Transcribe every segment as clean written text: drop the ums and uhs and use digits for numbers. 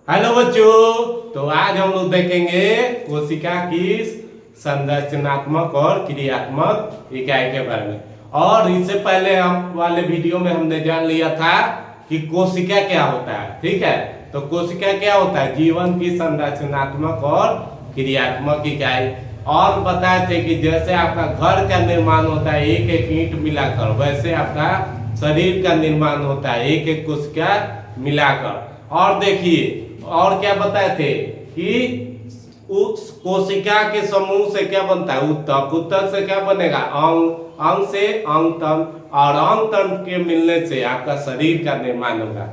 Hello बच्चों, तो आज हम लोग देखेंगे कोशिका की संरचनात्मक और क्रियात्मक इकाई के बारे में। और इससे पहले हम वाले वीडियो में हमने जान लिया था कि कोशिका क्या होता है। ठीक है, तो कोशिका क्या होता है? जीवन की संरचनात्मक और क्रियात्मक इकाई। और बताए थे कि जैसे आपका घर का निर्माण होता है एक एक ईंट मिलाकर, वैसे आपका शरीर का निर्माण होता है एक एक कोशिका मिलाकर। और देखिए, और क्या बताए थे कि उस कोशिका के समूह से क्या बनता है? ऊतक। ऊतक से क्या बनेगा? अंग। अंग से अंग तंत्र, और अंग तंत्र के मिलने से आपका शरीर का निर्माण होगा।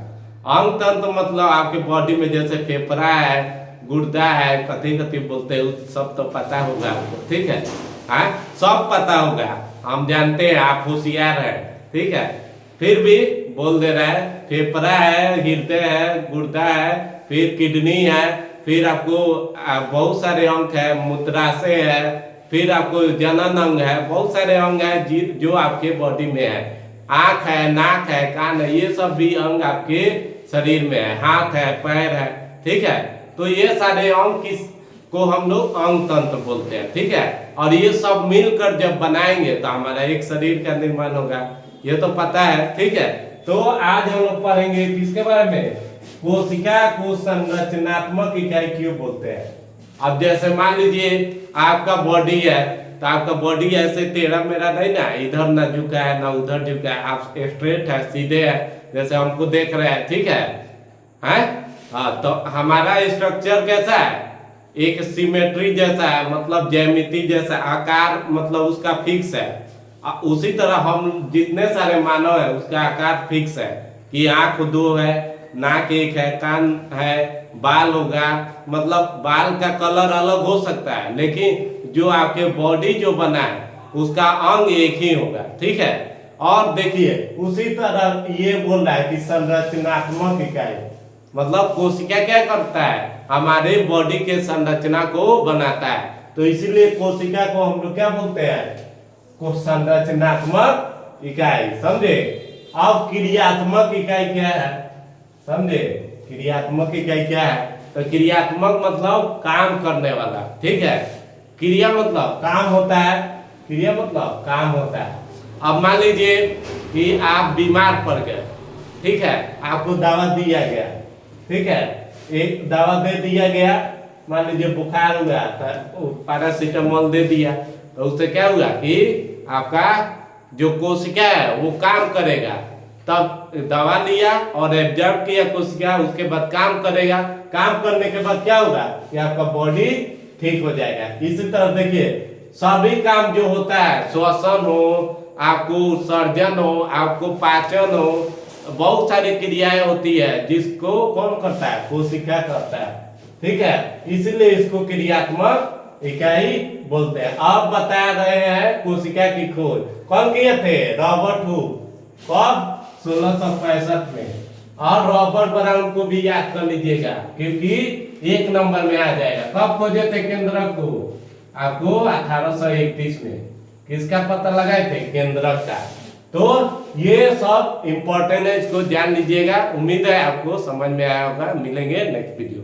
अंग तंत्र मतलब आपके बॉडी में जैसे फेफड़ा है, गुर्दा है, कथी कथी बोलते हैं, उस सब तो पता होगा आपको। ठीक है, हाँ सब पता होगा, हम जानते हैं, आप होशियार हैं। ठीक है, फिर भी बोल दे रहा है। फेफड़ा है, हृदय है, गुर्दा है, फिर किडनी है, फिर आपको बहुत सारे अंग है, मूत्राशय है, फिर आपको जनन अंग है, बहुत सारे अंग है जो आपके बॉडी में है। आंख है, नाक है, कान है, ये सब भी अंग आपके शरीर में है। हाथ है, पैर है। ठीक है, तो ये सारे अंग किस को हम लोग अंग तंत्र बोलते हैं। ठीक है, और ये सब मिलकर जब बनाएंगे तो हमारा एक शरीर का निर्माण होगा, ये तो पता है। ठीक है, तो आज हम लोग पढ़ेंगे किसके बारे में? कोशिका को संरचनात्मक इकाई क्यों बोलते हैं। अब जैसे मान लीजिए आपका बॉडी है, तो आपका बॉडी ऐसे टेढ़ा मेढ़ा नहीं ना, इधर ना झुका है ना उधर झुका है, आप स्ट्रेट है, सीधे है, जैसे हमको देख रहे हैं। ठीक है, हैं? हाँ, तो हमारा स्ट्रक्चर कैसा है? एक सिमेट्री जैसा है, मतलब ज्यामिति जैसा आकार, मतलब उसका फिक्स है। उसी तरह हम जितने सारे मानव है उसका आकार फिक्स है कि आंख दो है, नाक एक है, कान है, बाल होगा, मतलब बाल का कलर अलग हो सकता है, लेकिन जो आपके बॉडी जो बना है उसका अंग एक ही होगा। ठीक है, और देखिए उसी तरह ये बोल रहा है कि संरचनात्मक इकाई मतलब कोशिका क्या करता है? हमारे बॉडी के संरचना को बनाता है। तो इसीलिए कोशिका को हम लोग क्या बोलते हैं? को संरचनात्मक इकाई। समझे? अब क्रियात्मक इकाई क्या है? समझे? क्रियात्मक इकाई क्या है? तो क्रियात्मक मतलब काम करने वाला। ठीक है, क्रिया मतलब काम होता है, क्रिया मतलब काम होता है। अब मान लीजिए कि आप बीमार पड़ गए। ठीक है, आपको दवा दिया गया। ठीक है, एक दवा दे दिया गया, मान लीजिए बुखार हुआ तो पैरासीटामोल दे दिया, तो उससे क्या हुआ कि आपका जो कोशिका है वो काम करेगा। तब दवा लिया और एब्जॉर्ब किया कोशिका, उसके बाद काम करेगा। काम करने के बाद क्या होगा कि आपका बॉडी ठीक हो जाएगा। इसी तरह देखिए सभी काम जो होता है, श्वसन हो, आपको सर्जन हो, आपको पाचन हो, बहुत सारी क्रियाएं होती है जिसको कौन करता है? कोशिका करता है। ठीक है, इसलिए इसको क्रियात्मक इकाई बोलते हैं। अब बता रहे हैं कोशिका की खोज कौन किए थे? Robert Hooke. कब? 1665 में। और रॉबर्ट ब्राउन को भी याद कर लीजिएगा क्योंकि एक नंबर में आ जाएगा। कब खोजे थे केंद्रक को? आपको 1831 में। किसका पता लगाए थे? केंद्रक का। तो ये सब इंपॉर्टेंट है, इसको जान लीजिएगा। उम्मीद है आपको समझ में आया होगा। मिलेंगे नेक्स्ट वीडियो।